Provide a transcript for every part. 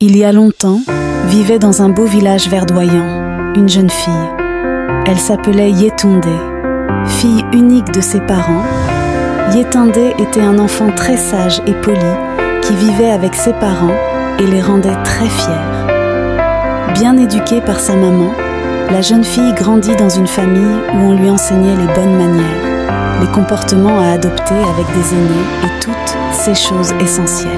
Il y a longtemps, vivait dans un beau village verdoyant, une jeune fille. Elle s'appelait Yetunde. Fille unique de ses parents, Yetunde était un enfant très sage et poli qui vivait avec ses parents et les rendait très fiers. Bien éduquée par sa maman, la jeune fille grandit dans une famille où on lui enseignait les bonnes manières, les comportements à adopter avec des aînés et toutes ces choses essentielles.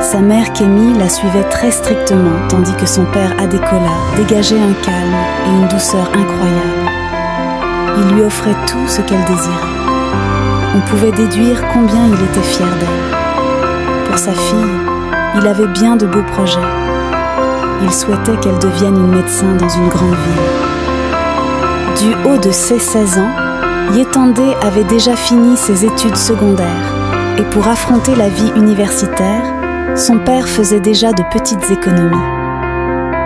Sa mère Kémi la suivait très strictement tandis que son père Adekola dégageait un calme et une douceur incroyables. Il lui offrait tout ce qu'elle désirait. On pouvait déduire combien il était fier d'elle. Pour sa fille, il avait bien de beaux projets. Il souhaitait qu'elle devienne une médecin dans une grande ville. Du haut de ses 16 ans, Yetunde avait déjà fini ses études secondaires et pour affronter la vie universitaire, son père faisait déjà de petites économies.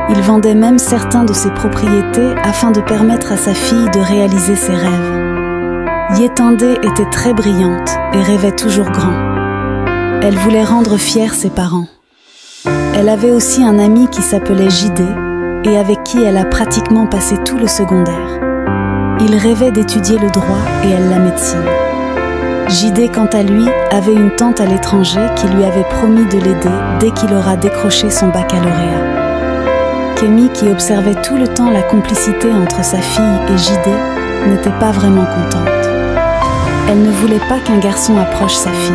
Il vendait même certains de ses propriétés afin de permettre à sa fille de réaliser ses rêves. Yetunde était très brillante et rêvait toujours grand. Elle voulait rendre fiers ses parents. Elle avait aussi un ami qui s'appelait Jidé et avec qui elle a pratiquement passé tout le secondaire. Il rêvait d'étudier le droit et elle la médecine. Jidé, quant à lui, avait une tante à l'étranger qui lui avait promis de l'aider dès qu'il aura décroché son baccalauréat. Kémi, qui observait tout le temps la complicité entre sa fille et Jidé, n'était pas vraiment contente. Elle ne voulait pas qu'un garçon approche sa fille.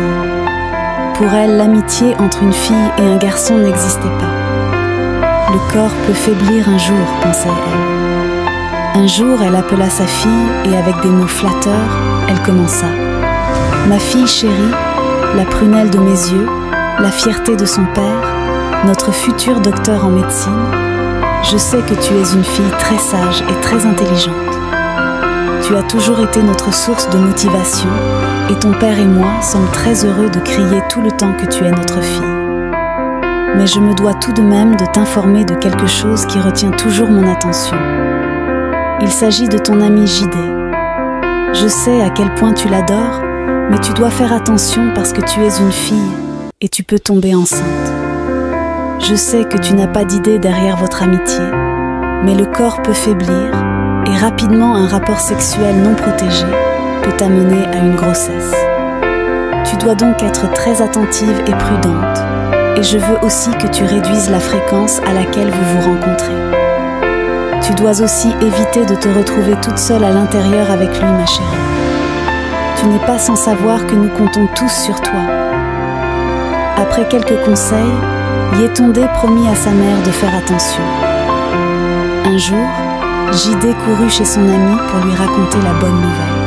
Pour elle, l'amitié entre une fille et un garçon n'existait pas. Le corps peut faiblir un jour, pensait-elle. Un jour, elle appela sa fille et avec des mots flatteurs, elle commença. « Ma fille chérie, la prunelle de mes yeux, la fierté de son père, notre futur docteur en médecine, je sais que tu es une fille très sage et très intelligente. Tu as toujours été notre source de motivation et ton père et moi sommes très heureux de crier tout le temps que tu es notre fille. Mais je me dois tout de même de t'informer de quelque chose qui retient toujours mon attention. Il s'agit de ton ami Jidé. Je sais à quel point tu l'adores, mais tu dois faire attention parce que tu es une fille et tu peux tomber enceinte. Je sais que tu n'as pas d'idée derrière votre amitié, mais le corps peut faiblir et rapidement un rapport sexuel non protégé peut t'amener à une grossesse. Tu dois donc être très attentive et prudente, et je veux aussi que tu réduises la fréquence à laquelle vous vous rencontrez. Tu dois aussi éviter de te retrouver toute seule à l'intérieur avec lui, ma chérie. Tu n'es pas sans savoir que nous comptons tous sur toi. Après quelques conseils, Yetunde promit à sa mère de faire attention. Un jour, Jidé courut chez son ami pour lui raconter la bonne nouvelle.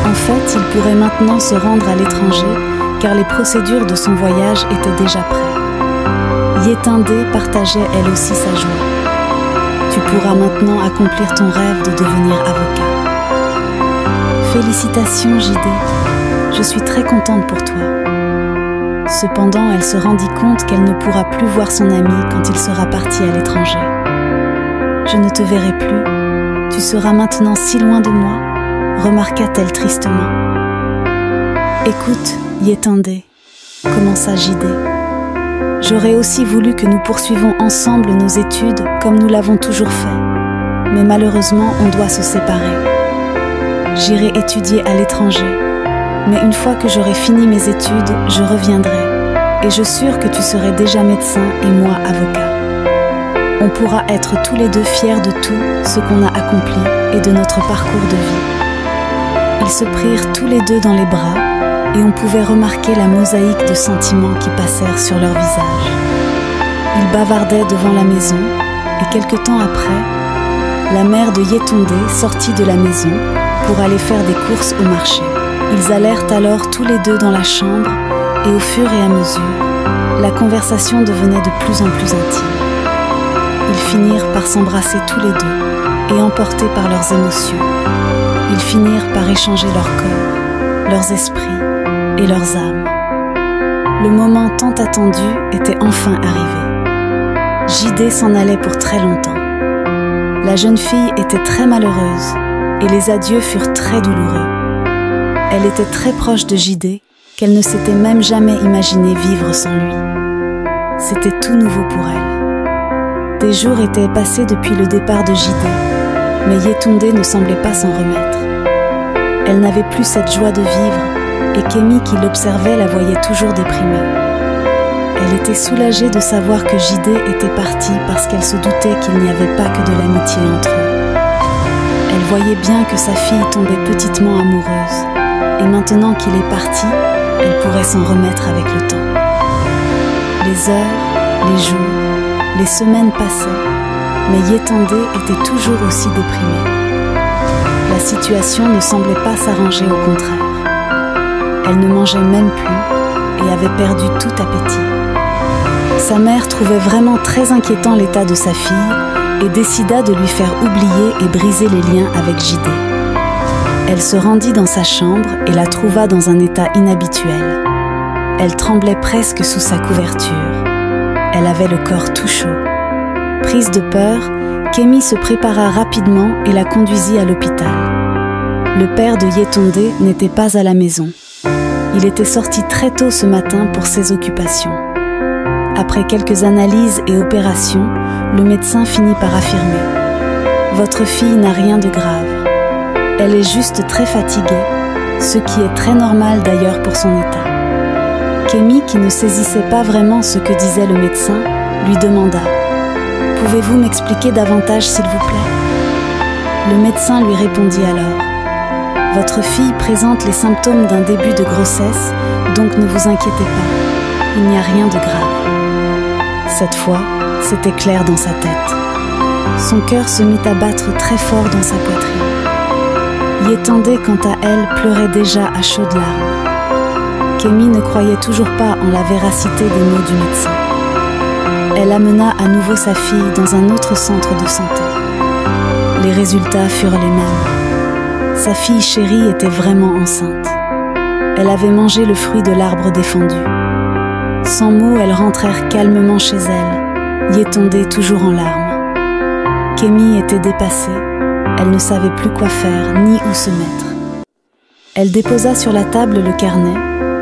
En fait, il pourrait maintenant se rendre à l'étranger car les procédures de son voyage étaient déjà prêtes. Yetunde partageait elle aussi sa joie. Tu pourras maintenant accomplir ton rêve de devenir avocat. Félicitations Jidé, je suis très contente pour toi. Cependant, elle se rendit compte qu'elle ne pourra plus voir son ami quand il sera parti à l'étranger. Je ne te verrai plus, tu seras maintenant si loin de moi, remarqua-t-elle tristement. Écoute, Yetunde, commença Jidé. J'aurais aussi voulu que nous poursuivons ensemble nos études comme nous l'avons toujours fait, mais malheureusement on doit se séparer. J'irai étudier à l'étranger, mais une fois que j'aurai fini mes études, je reviendrai, et je suis sûre que tu serais déjà médecin et moi avocat. On pourra être tous les deux fiers de tout ce qu'on a accompli et de notre parcours de vie. Ils se prirent tous les deux dans les bras, et on pouvait remarquer la mosaïque de sentiments qui passèrent sur leurs visages. Ils bavardaient devant la maison, et quelque temps après, la mère de Yetunde sortit de la maison pour aller faire des courses au marché. Ils allèrent alors tous les deux dans la chambre, et au fur et à mesure, la conversation devenait de plus en plus intime. Ils finirent par s'embrasser tous les deux, et emportés par leurs émotions, ils finirent par échanger leur corps, leurs esprits, et leurs âmes. Le moment tant attendu était enfin arrivé. Jidé s'en allait pour très longtemps. La jeune fille était très malheureuse et les adieux furent très douloureux. Elle était très proche de Jidé, qu'elle ne s'était même jamais imaginé vivre sans lui. C'était tout nouveau pour elle. Des jours étaient passés depuis le départ de Jidé, mais Yetunde ne semblait pas s'en remettre. Elle n'avait plus cette joie de vivre, et Kémi qui l'observait la voyait toujours déprimée. Elle était soulagée de savoir que Jidé était parti parce qu'elle se doutait qu'il n'y avait pas que de l'amitié entre eux. Elle voyait bien que sa fille tombait petitement amoureuse, et maintenant qu'il est parti, elle pourrait s'en remettre avec le temps. Les heures, les jours, les semaines passaient, mais Yetunde était toujours aussi déprimée. La situation ne semblait pas s'arranger, au contraire. Elle ne mangeait même plus et avait perdu tout appétit. Sa mère trouvait vraiment très inquiétant l'état de sa fille et décida de lui faire oublier et briser les liens avec Jidé. Elle se rendit dans sa chambre et la trouva dans un état inhabituel. Elle tremblait presque sous sa couverture. Elle avait le corps tout chaud. Prise de peur, Kémi se prépara rapidement et la conduisit à l'hôpital. Le père de Yetunde n'était pas à la maison. Il était sorti très tôt ce matin pour ses occupations. Après quelques analyses et opérations, le médecin finit par affirmer « Votre fille n'a rien de grave. Elle est juste très fatiguée, ce qui est très normal d'ailleurs pour son état. » Kémi, qui ne saisissait pas vraiment ce que disait le médecin, lui demanda « Pouvez-vous m'expliquer davantage s'il vous plaît ?» Le médecin lui répondit alors « Votre fille présente les symptômes d'un début de grossesse, donc ne vous inquiétez pas, il n'y a rien de grave. » Cette fois, c'était clair dans sa tête. Son cœur se mit à battre très fort dans sa poitrine. Yetunde, quant à elle, pleurait déjà à chaudes larmes. Kémi ne croyait toujours pas en la véracité des mots du médecin. Elle amena à nouveau sa fille dans un autre centre de santé. Les résultats furent les mêmes. Sa fille chérie était vraiment enceinte. Elle avait mangé le fruit de l'arbre défendu. Sans mots, elles rentrèrent calmement chez elle, Yetunde toujours en larmes. Kémi était dépassée, elle ne savait plus quoi faire ni où se mettre. Elle déposa sur la table le carnet,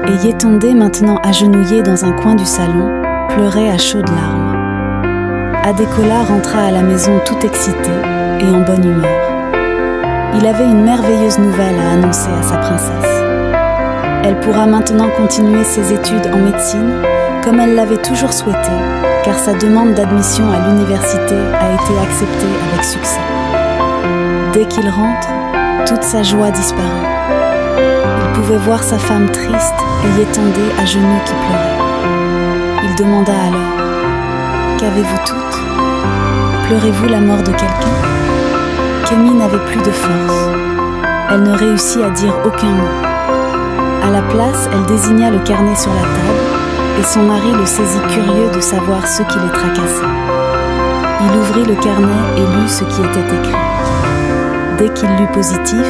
et Yetunde, maintenant agenouillée dans un coin du salon, pleurait à chaudes larmes. Adekola rentra à la maison tout excité et en bonne humeur. Il avait une merveilleuse nouvelle à annoncer à sa princesse. Elle pourra maintenant continuer ses études en médecine comme elle l'avait toujours souhaité, car sa demande d'admission à l'université a été acceptée avec succès. Dès qu'il rentre, toute sa joie disparut. Il pouvait voir sa femme triste et Yetunde à genoux qui pleurait. Il demanda alors « Qu'avez-vous toutes? Pleurez-vous la mort de quelqu'un ?» Kémi n'avait plus de force. Elle ne réussit à dire aucun mot. À la place, elle désigna le carnet sur la table et son mari le saisit curieux de savoir ce qui les tracassait. Il ouvrit le carnet et lut ce qui était écrit. Dès qu'il lut positif,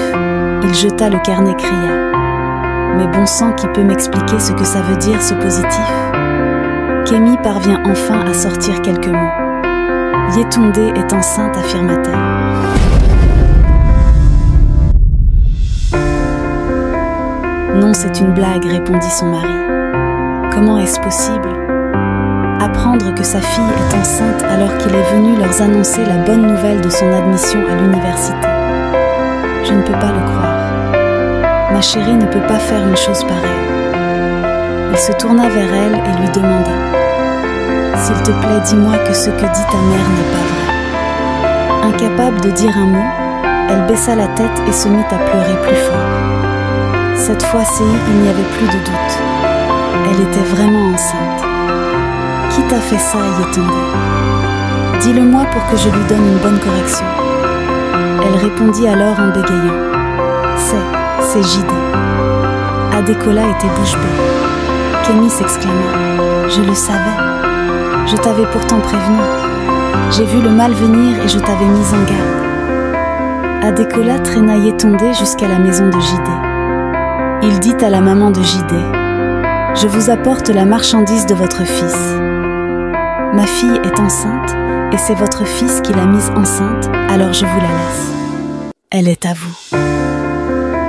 il jeta le carnet, cria « Mais bon sang, qui peut m'expliquer ce que ça veut dire ce positif ?» Kémi parvient enfin à sortir quelques mots. « Yetunde est enceinte », affirma-t-elle. « Non, c'est une blague », répondit son mari. « Comment est-ce possible ? Apprendre que sa fille est enceinte alors qu'il est venu leur annoncer la bonne nouvelle de son admission à l'université. Je ne peux pas le croire. Ma chérie ne peut pas faire une chose pareille. » Il se tourna vers elle et lui demanda « S'il te plaît, dis-moi que ce que dit ta mère n'est pas vrai. » Incapable de dire un mot, elle baissa la tête et se mit à pleurer plus fort. Cette fois-ci, il n'y avait plus de doute. Elle était vraiment enceinte. « Qui t'a fait ça, Yetunde ? Dis-le-moi pour que je lui donne une bonne correction. » Elle répondit alors en bégayant. « C'est Jidé. » Adekola était bouche bée. Kémi s'exclama. « Je le savais. Je t'avais pourtant prévenu. J'ai vu le mal venir et je t'avais mise en garde. » Adekola traîna Yetunde jusqu'à la maison de Jidé. Il dit à la maman de Jidé « Je vous apporte la marchandise de votre fils. Ma fille est enceinte et c'est votre fils qui l'a mise enceinte, alors je vous la laisse. Elle est à vous. »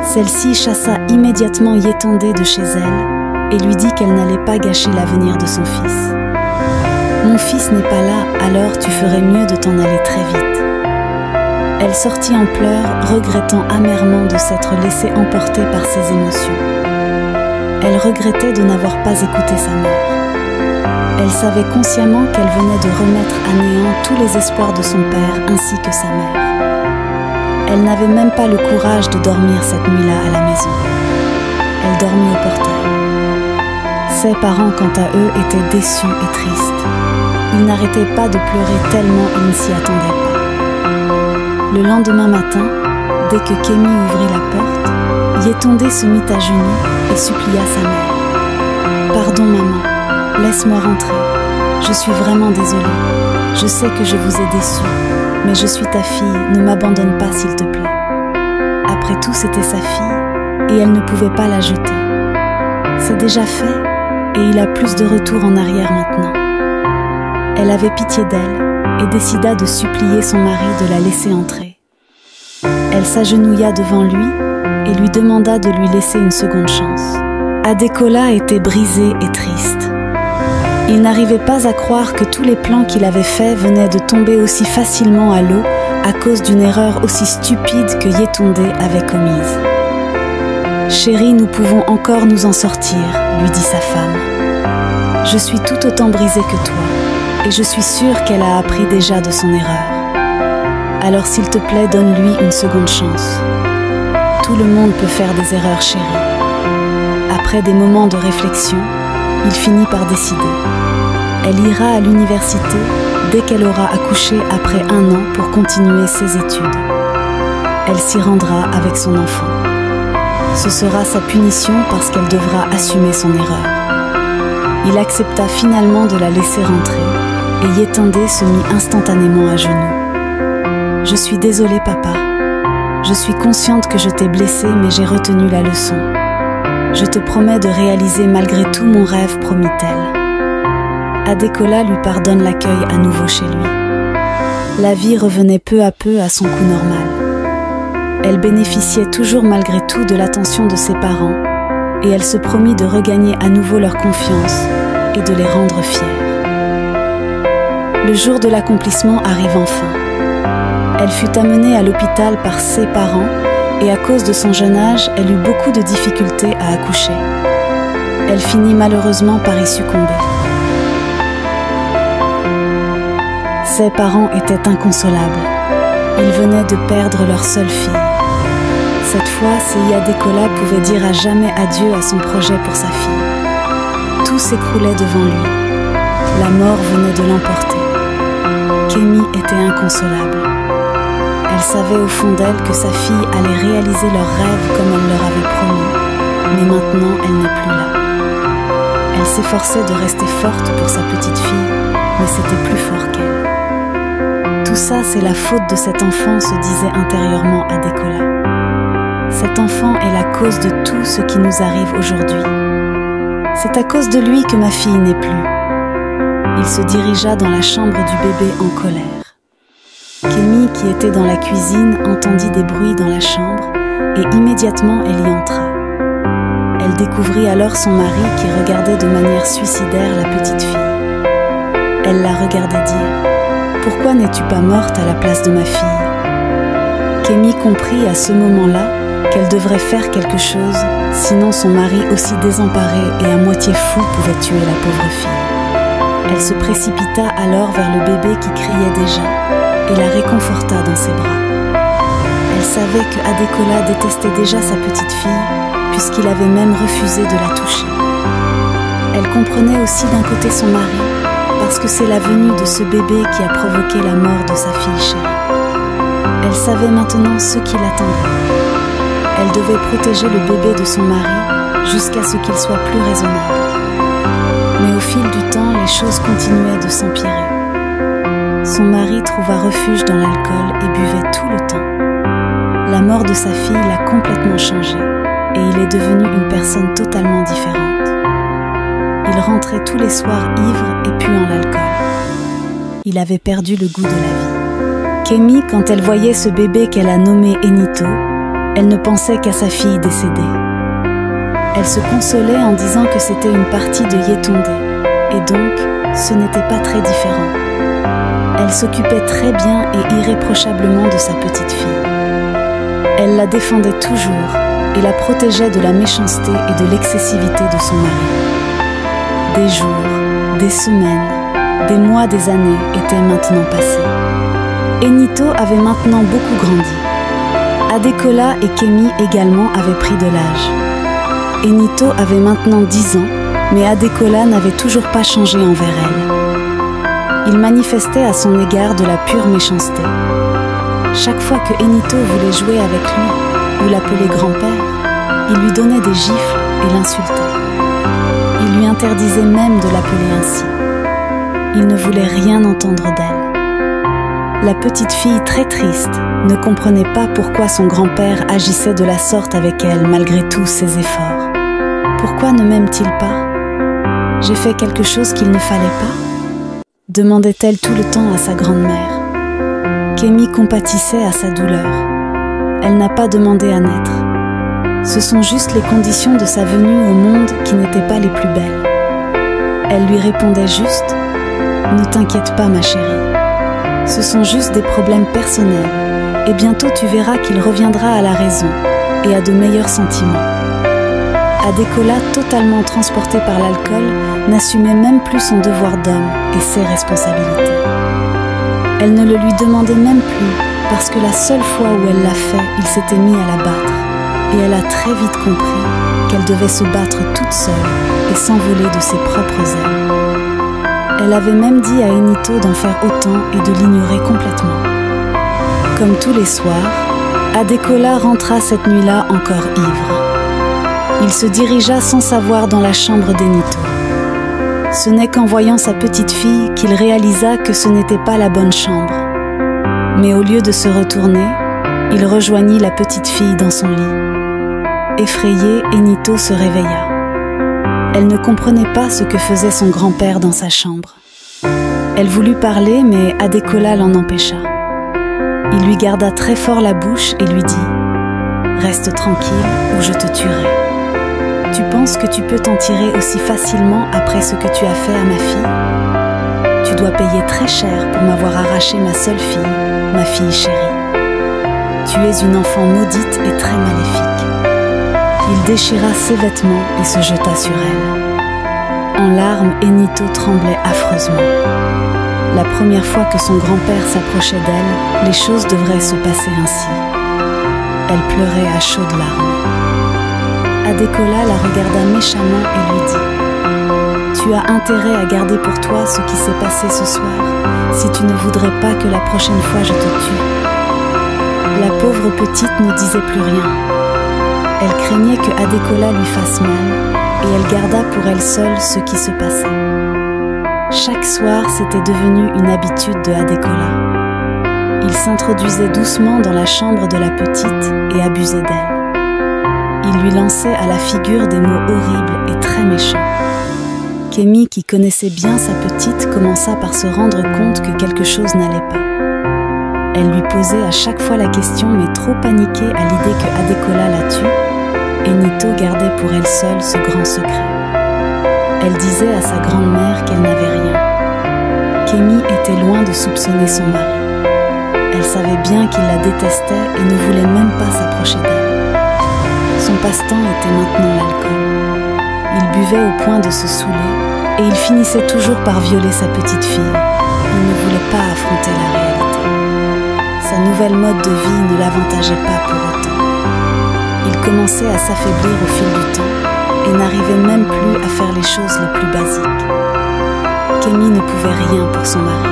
Celle-ci chassa immédiatement Yetunde de chez elle et lui dit qu'elle n'allait pas gâcher l'avenir de son fils. Mon fils n'est pas là, alors tu ferais mieux de t'en aller très vite. » Elle sortit en pleurs, regrettant amèrement de s'être laissée emporter par ses émotions. Elle regrettait de n'avoir pas écouté sa mère. Elle savait consciemment qu'elle venait de remettre à néant tous les espoirs de son père ainsi que sa mère. Elle n'avait même pas le courage de dormir cette nuit-là à la maison. Elle dormit au portail. Ses parents, quant à eux, étaient déçus et tristes. Ils n'arrêtaient pas de pleurer tellement ils ne s'y attendaient pas. Le lendemain matin, dès que Kémy ouvrit la porte, Yétondé se mit à genoux et supplia sa mère. « Pardon maman, laisse-moi rentrer. Je suis vraiment désolée. Je sais que je vous ai déçue, mais je suis ta fille, ne m'abandonne pas s'il te plaît. » Après tout, c'était sa fille, et elle ne pouvait pas la jeter. C'est déjà fait, et il a plus de retour en arrière maintenant. Elle avait pitié d'elle, et décida de supplier son mari de la laisser entrer. Elle s'agenouilla devant lui, et lui demanda de lui laisser une seconde chance. Adékola était brisé et triste. Il n'arrivait pas à croire que tous les plans qu'il avait faits venaient de tomber aussi facilement à l'eau à cause d'une erreur aussi stupide que Yétondé avait commise. « Chérie, nous pouvons encore nous en sortir, » lui dit sa femme. « Je suis tout autant brisée que toi, et je suis sûre qu'elle a appris déjà de son erreur. Alors s'il te plaît, donne-lui une seconde chance. Tout le monde peut faire des erreurs, chérie. » Après des moments de réflexion, il finit par décider. Elle ira à l'université dès qu'elle aura accouché après 1 an pour continuer ses études. Elle s'y rendra avec son enfant. Ce sera sa punition parce qu'elle devra assumer son erreur. Il accepta finalement de la laisser rentrer et Yétondé se mit instantanément à genoux. « Je suis désolée, papa. Je suis consciente que je t'ai blessé, mais j'ai retenu la leçon. Je te promets de réaliser malgré tout mon rêve, promit-elle. » Adékola lui pardonne l'accueil à nouveau chez lui. La vie revenait peu à peu à son cours normal. Elle bénéficiait toujours malgré tout de l'attention de ses parents et elle se promit de regagner à nouveau leur confiance et de les rendre fiers. Le jour de l'accomplissement arrive enfin. Elle fut amenée à l'hôpital par ses parents et à cause de son jeune âge, elle eut beaucoup de difficultés à accoucher. Elle finit malheureusement par y succomber. Ses parents étaient inconsolables. Ils venaient de perdre leur seule fille. Cette fois, Seyi Adékola pouvait dire à jamais adieu à son projet pour sa fille. Tout s'écroulait devant lui. La mort venait de l'emporter. Kémy était inconsolable. Elle savait au fond d'elle que sa fille allait réaliser leurs rêves comme elle leur avait promis. Mais maintenant, elle n'est plus là. Elle s'efforçait de rester forte pour sa petite fille, mais c'était plus fort qu'elle. Tout ça, c'est la faute de cet enfant, se disait intérieurement Adékola. Cet enfant est la cause de tout ce qui nous arrive aujourd'hui. C'est à cause de lui que ma fille n'est plus. Il se dirigea dans la chambre du bébé en colère. Kémy, qui était dans la cuisine, entendit des bruits dans la chambre et immédiatement elle y entra. Elle découvrit alors son mari qui regardait de manière suicidaire la petite fille. Elle la regardait dire « Pourquoi n'es-tu pas morte à la place de ma fille ?» Kémy comprit à ce moment-là qu'elle devrait faire quelque chose, sinon son mari aussi désemparé et à moitié fou pouvait tuer la pauvre fille. Elle se précipita alors vers le bébé qui criait déjà et la réconforta dans ses bras. Elle savait que Adékola détestait déjà sa petite fille puisqu'il avait même refusé de la toucher. Elle comprenait aussi d'un côté son mari parce que c'est la venue de ce bébé qui a provoqué la mort de sa fille chérie. Elle savait maintenant ce qui l'attendait. Elle devait protéger le bébé de son mari jusqu'à ce qu'il soit plus raisonnable. Mais au fil du temps, les choses continuaient de s'empirer. Son mari trouva refuge dans l'alcool et buvait tout le temps. La mort de sa fille l'a complètement changé et il est devenu une personne totalement différente. Il rentrait tous les soirs ivre et puant l'alcool. Il avait perdu le goût de la vie. Kémy, quand elle voyait ce bébé qu'elle a nommé Enito, elle ne pensait qu'à sa fille décédée. Elle se consolait en disant que c'était une partie de Yétondé, et donc ce n'était pas très différent. Elle s'occupait très bien et irréprochablement de sa petite fille. Elle la défendait toujours et la protégeait de la méchanceté et de l'excessivité de son mari. Des jours, des semaines, des mois, des années étaient maintenant passés. Enito avait maintenant beaucoup grandi. Adekola et Kemi également avaient pris de l'âge. Enito avait maintenant 10 ans, mais Adekola n'avait toujours pas changé envers elle. Il manifestait à son égard de la pure méchanceté. Chaque fois que Enito voulait jouer avec lui ou l'appelait grand-père, il lui donnait des gifles et l'insultait. Il lui interdisait même de l'appeler ainsi. Il ne voulait rien entendre d'elle. La petite fille, très triste, ne comprenait pas pourquoi son grand-père agissait de la sorte avec elle malgré tous ses efforts. Pourquoi ne m'aime-t-il pas? J'ai fait quelque chose qu'il ne fallait pas? Demandait-elle tout le temps à sa grand-mère. Kemi compatissait à sa douleur. Elle n'a pas demandé à naître. Ce sont juste les conditions de sa venue au monde qui n'étaient pas les plus belles. Elle lui répondait juste « Ne t'inquiète pas ma chérie. Ce sont juste des problèmes personnels et bientôt tu verras qu'il reviendra à la raison et à de meilleurs sentiments. » Adekola, totalement transportée par l'alcool, n'assumait même plus son devoir d'homme et ses responsabilités. Elle ne le lui demandait même plus parce que la seule fois où elle l'a fait, il s'était mis à la battre et elle a très vite compris qu'elle devait se battre toute seule et s'envoler de ses propres ailes. Elle avait même dit à Enito d'en faire autant et de l'ignorer complètement. Comme tous les soirs, Adekola rentra cette nuit-là encore ivre. Il se dirigea sans savoir dans la chambre d'Enito. Ce n'est qu'en voyant sa petite fille qu'il réalisa que ce n'était pas la bonne chambre. Mais au lieu de se retourner, il rejoignit la petite fille dans son lit. Effrayée, Enito se réveilla. Elle ne comprenait pas ce que faisait son grand-père dans sa chambre. Elle voulut parler, mais Adekola l'en empêcha. Il lui garda très fort la bouche et lui dit « Reste tranquille ou je te tuerai. Tu penses que tu peux t'en tirer aussi facilement après ce que tu as fait à ma fille? Tu dois payer très cher pour m'avoir arraché ma seule fille, ma fille chérie. Tu es une enfant maudite et très maléfique. » Il déchira ses vêtements et se jeta sur elle. En larmes, Enito tremblait affreusement. La première fois que son grand-père s'approchait d'elle, les choses devraient se passer ainsi. Elle pleurait à chaudes larmes. Adekola la regarda méchamment et lui dit « Tu as intérêt à garder pour toi ce qui s'est passé ce soir, si tu ne voudrais pas que la prochaine fois je te tue. » La pauvre petite ne disait plus rien. Elle craignait que Adekola lui fasse mal et elle garda pour elle seule ce qui se passait. Chaque soir, c'était devenu une habitude de Adekola. Il s'introduisait doucement dans la chambre de la petite et abusait d'elle. Il lui lançait à la figure des mots horribles et très méchants. Kemi, qui connaissait bien sa petite, commença par se rendre compte que quelque chose n'allait pas. Elle lui posait à chaque fois la question, mais trop paniquée à l'idée que Adekola la tue, Enito gardait pour elle seule ce grand secret. Elle disait à sa grand-mère qu'elle n'avait rien. Kemi était loin de soupçonner son mari. Elle savait bien qu'il la détestait et ne voulait même pas s'approcher d'elle. Son passe-temps était maintenant l'alcool. Il buvait au point de se saouler et il finissait toujours par violer sa petite fille. Il ne voulait pas affronter la réalité. Sa nouvelle mode de vie ne l'avantageait pas pour autant. Il commençait à s'affaiblir au fil du temps et n'arrivait même plus à faire les choses les plus basiques. Kemi ne pouvait rien pour son mari.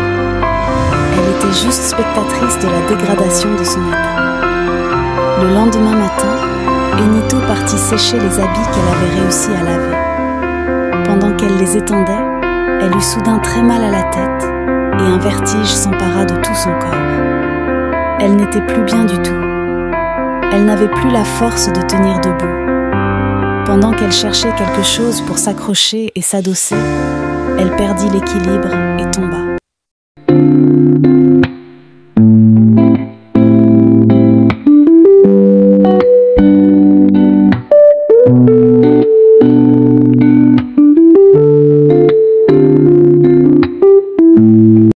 Elle était juste spectatrice de la dégradation de son état. Le lendemain matin, Enito partit sécher les habits qu'elle avait réussi à laver. Pendant qu'elle les étendait, elle eut soudain très mal à la tête et un vertige s'empara de tout son corps. Elle n'était plus bien du tout. Elle n'avait plus la force de tenir debout. Pendant qu'elle cherchait quelque chose pour s'accrocher et s'adosser, elle perdit l'équilibre et tomba.